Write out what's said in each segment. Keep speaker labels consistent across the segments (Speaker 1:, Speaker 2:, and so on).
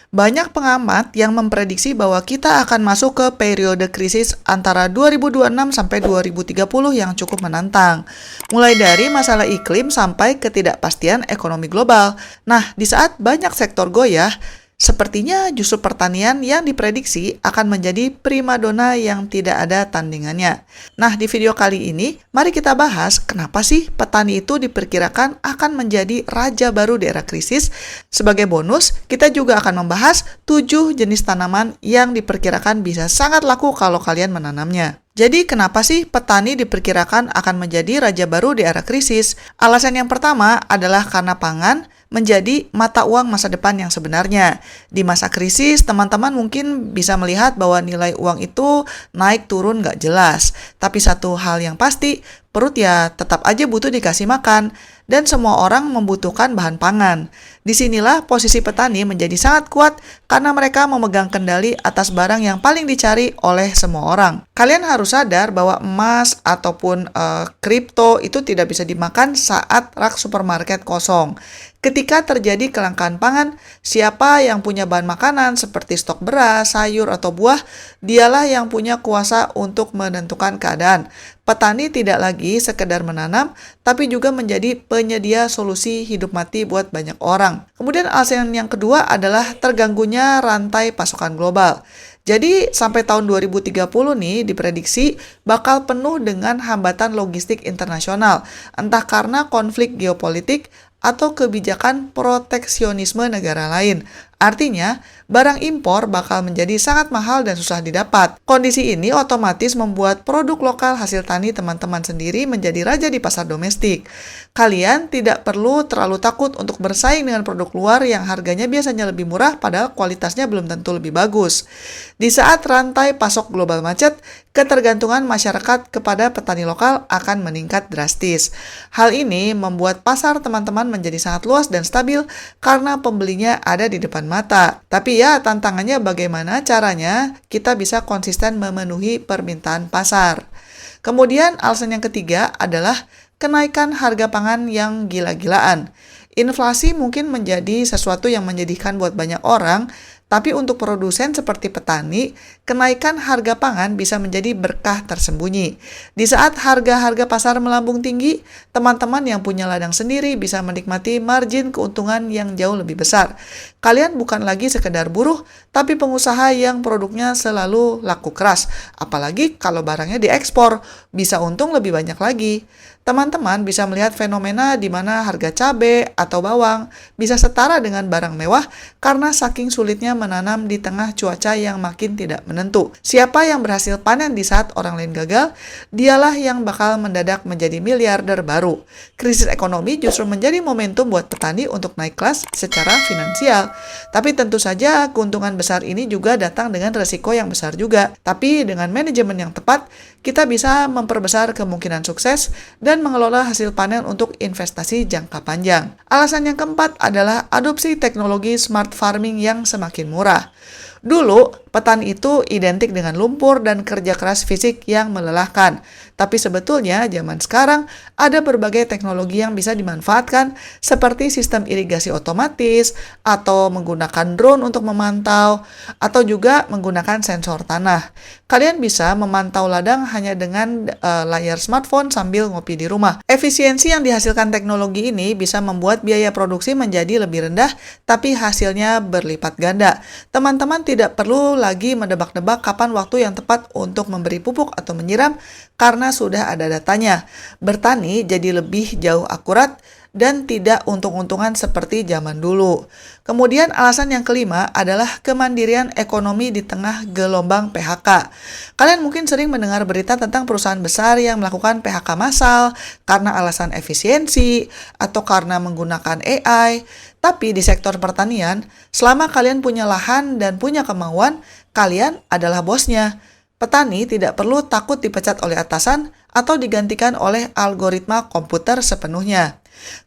Speaker 1: Banyak pengamat yang memprediksi bahwa kita akan masuk ke periode krisis antara 2026 sampai 2030 yang cukup menantang. Mulai dari masalah iklim sampai ketidakpastian ekonomi global. Nah, di saat banyak sektor goyah, sepertinya justru pertanian yang diprediksi akan menjadi primadona yang tidak ada tandingannya. Nah, di video kali ini, mari kita bahas kenapa sih petani itu diperkirakan akan menjadi raja baru di era krisis. Sebagai bonus, kita juga akan membahas 7 jenis tanaman yang diperkirakan bisa sangat laku kalau kalian menanamnya. Jadi, kenapa sih petani diperkirakan akan menjadi raja baru di era krisis? Alasan yang pertama adalah karena pangan menjadi mata uang masa depan yang sebenarnya. Di masa krisis, teman-teman mungkin bisa melihat bahwa nilai uang itu naik turun nggak jelas. Tapi satu hal yang pasti, perut ya tetap aja butuh dikasih makan, dan semua orang membutuhkan bahan pangan. Disinilah posisi petani menjadi sangat kuat karena mereka memegang kendali atas barang yang paling dicari oleh semua orang. Kalian harus sadar bahwa emas ataupun kripto itu tidak bisa dimakan saat rak supermarket kosong. Ketika terjadi kelangkaan pangan, siapa yang punya bahan makanan seperti stok beras, sayur, atau buah, dialah yang punya kuasa untuk menentukan keadaan. Petani tidak lagi sekedar menanam, tapi juga menjadi penyedia solusi hidup mati buat banyak orang. Kemudian alasan yang kedua adalah terganggunya rantai pasokan global. Jadi sampai tahun 2030 nih diprediksi bakal penuh dengan hambatan logistik internasional, entah karena konflik geopolitik atau kebijakan proteksionisme negara lain. Artinya, barang impor bakal menjadi sangat mahal dan susah didapat. Kondisi ini otomatis membuat produk lokal hasil tani teman-teman sendiri menjadi raja di pasar domestik. Kalian tidak perlu terlalu takut untuk bersaing dengan produk luar yang harganya biasanya lebih murah padahal kualitasnya belum tentu lebih bagus. Di saat rantai pasok global macet, ketergantungan masyarakat kepada petani lokal akan meningkat drastis. Hal ini membuat pasar teman-teman menjadi sangat luas dan stabil karena pembelinya ada di depan mata. Tapi ya, tantangannya bagaimana caranya kita bisa konsisten memenuhi permintaan pasar. Kemudian alasan yang ketiga adalah kenaikan harga pangan yang gila-gilaan. Inflasi mungkin menjadi sesuatu yang menyedihkan buat banyak orang, tapi untuk produsen seperti petani, kenaikan harga pangan bisa menjadi berkah tersembunyi. Di saat harga-harga pasar melambung tinggi, teman-teman yang punya ladang sendiri bisa menikmati margin keuntungan yang jauh lebih besar. Kalian bukan lagi sekedar buruh, tapi pengusaha yang produknya selalu laku keras. Apalagi kalau barangnya diekspor, bisa untung lebih banyak lagi. Teman-teman bisa melihat fenomena di mana harga cabai atau bawang bisa setara dengan barang mewah karena saking sulitnya menanam di tengah cuaca yang makin tidak menentu. Siapa yang berhasil panen di saat orang lain gagal, dialah yang bakal mendadak menjadi miliarder baru. Krisis ekonomi justru menjadi momentum buat petani untuk naik kelas secara finansial. Tapi tentu saja keuntungan besar ini juga datang dengan resiko yang besar juga. Tapi dengan manajemen yang tepat, kita bisa memperbesar kemungkinan sukses dan mengelola hasil panen untuk investasi jangka panjang. Alasan yang keempat adalah adopsi teknologi smart farming yang semakin murah. Dulu, petani itu identik dengan lumpur dan kerja keras fisik yang melelahkan. Tapi sebetulnya zaman sekarang ada berbagai teknologi yang bisa dimanfaatkan seperti sistem irigasi otomatis atau menggunakan drone untuk memantau atau juga menggunakan sensor tanah. Kalian bisa memantau ladang hanya dengan layar smartphone sambil ngopi di rumah. Efisiensi yang dihasilkan teknologi ini bisa membuat biaya produksi menjadi lebih rendah tapi hasilnya berlipat ganda. Teman-teman tidak perlu lagi mendebak-debak kapan waktu yang tepat untuk memberi pupuk atau menyiram karena sudah ada datanya. Bertani jadi lebih jauh akurat dan tidak untung-untungan seperti zaman dulu. Kemudian alasan yang kelima adalah kemandirian ekonomi di tengah gelombang PHK. Kalian mungkin sering mendengar berita tentang perusahaan besar yang melakukan PHK massal karena alasan efisiensi atau karena menggunakan AI. Tapi di sektor pertanian, selama kalian punya lahan dan punya kemauan, kalian adalah bosnya. Petani tidak perlu takut dipecat oleh atasan atau digantikan oleh algoritma komputer sepenuhnya.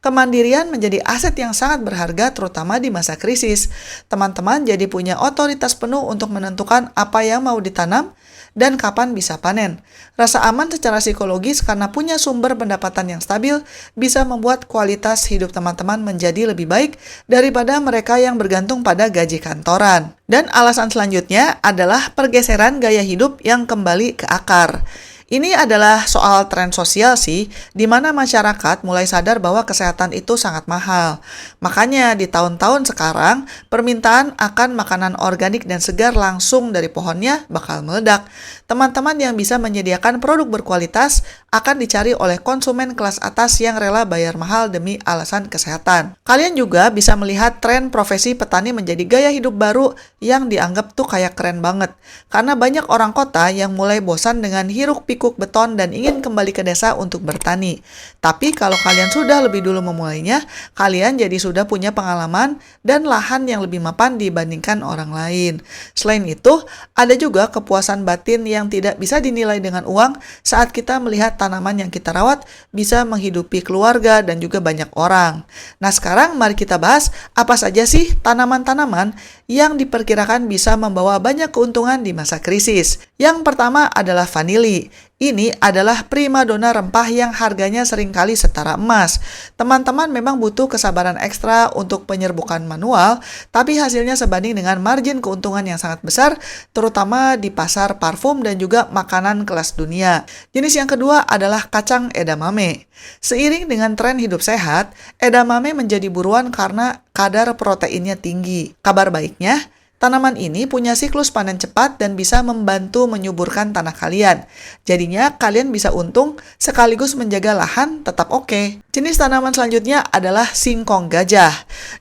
Speaker 1: Kemandirian menjadi aset yang sangat berharga terutama di masa krisis. Teman-teman jadi punya otoritas penuh untuk menentukan apa yang mau ditanam dan kapan bisa panen. Rasa aman secara psikologis karena punya sumber pendapatan yang stabil bisa membuat kualitas hidup teman-teman menjadi lebih baik daripada mereka yang bergantung pada gaji kantoran. Dan alasan selanjutnya adalah pergeseran gaya hidup yang kembali ke akar. Ini adalah soal tren sosial sih, di mana masyarakat mulai sadar bahwa kesehatan itu sangat mahal. Makanya di tahun-tahun sekarang, permintaan akan makanan organik dan segar langsung dari pohonnya bakal meledak. Teman-teman yang bisa menyediakan produk berkualitas akan dicari oleh konsumen kelas atas yang rela bayar mahal demi alasan kesehatan. Kalian juga bisa melihat tren profesi petani menjadi gaya hidup baru yang dianggap tuh kayak keren banget. Karena banyak orang kota yang mulai bosan dengan hiruk-pikuk beton dan ingin kembali ke desa untuk bertani. Tapi kalau kalian sudah lebih dulu memulainya, kalian jadi sudah punya pengalaman dan lahan yang lebih mapan dibandingkan orang lain. Selain itu, ada juga kepuasan batin yang tidak bisa dinilai dengan uang saat kita melihat tanaman yang kita rawat bisa menghidupi keluarga dan juga banyak orang. Nah, sekarang mari kita bahas apa saja sih tanaman-tanaman yang diperkirakan bisa membawa banyak keuntungan di masa krisis. Yang pertama adalah vanili. Ini adalah primadona rempah yang harganya seringkali setara emas. Teman-teman memang butuh kesabaran ekstra untuk penyerbukan manual, tapi hasilnya sebanding dengan margin keuntungan yang sangat besar, terutama di pasar parfum dan juga makanan kelas dunia. Jenis yang kedua adalah kacang edamame. Seiring dengan tren hidup sehat, edamame menjadi buruan karena kadar proteinnya tinggi. Kabar baiknya, tanaman ini punya siklus panen cepat dan bisa membantu menyuburkan tanah kalian. Jadinya kalian bisa untung sekaligus menjaga lahan tetap oke. Jenis tanaman selanjutnya adalah singkong gajah.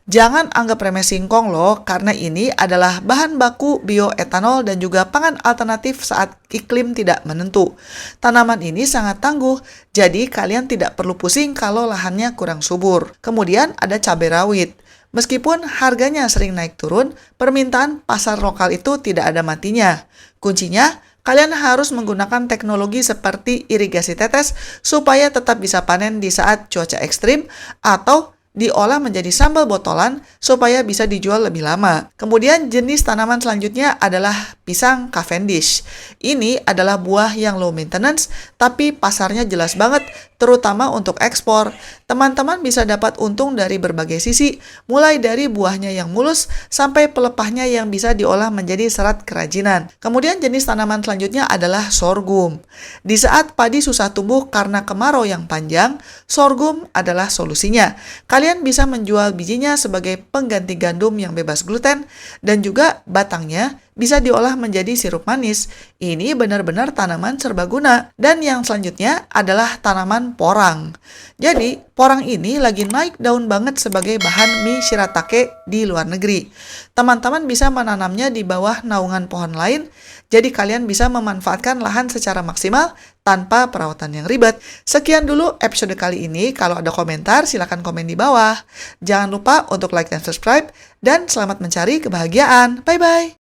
Speaker 1: Jangan anggap remeh singkong loh, karena ini adalah bahan baku bioetanol dan juga pangan alternatif saat iklim tidak menentu. Tanaman ini sangat tangguh, jadi kalian tidak perlu pusing kalau lahannya kurang subur. Kemudian ada cabai rawit. Meskipun harganya sering naik turun, permintaan pasar lokal itu tidak ada matinya. Kuncinya, kalian harus menggunakan teknologi seperti irigasi tetes supaya tetap bisa panen di saat cuaca ekstrim atau diolah menjadi sambal botolan supaya bisa dijual lebih lama. Kemudian jenis tanaman selanjutnya adalah pisang Cavendish. Ini adalah buah yang low maintenance, tapi pasarnya jelas banget, terutama untuk ekspor. Teman-teman bisa dapat untung dari berbagai sisi, mulai dari buahnya yang mulus sampai pelepahnya yang bisa diolah menjadi serat kerajinan. Kemudian jenis tanaman selanjutnya adalah sorghum. Di saat padi susah tumbuh karena kemarau yang panjang, sorghum adalah solusinya. Kalian bisa menjual bijinya sebagai pengganti gandum yang bebas gluten dan juga batangnya bisa diolah menjadi sirup manis. Ini benar-benar tanaman serbaguna. Dan yang selanjutnya adalah tanaman porang. Jadi, porang ini lagi naik daun banget sebagai bahan mie shiratake di luar negeri. Teman-teman bisa menanamnya di bawah naungan pohon lain, jadi kalian bisa memanfaatkan lahan secara maksimal tanpa perawatan yang ribet. Sekian dulu episode kali ini. Kalau ada komentar, silakan komen di bawah. Jangan lupa untuk like dan subscribe, dan selamat mencari kebahagiaan. Bye-bye!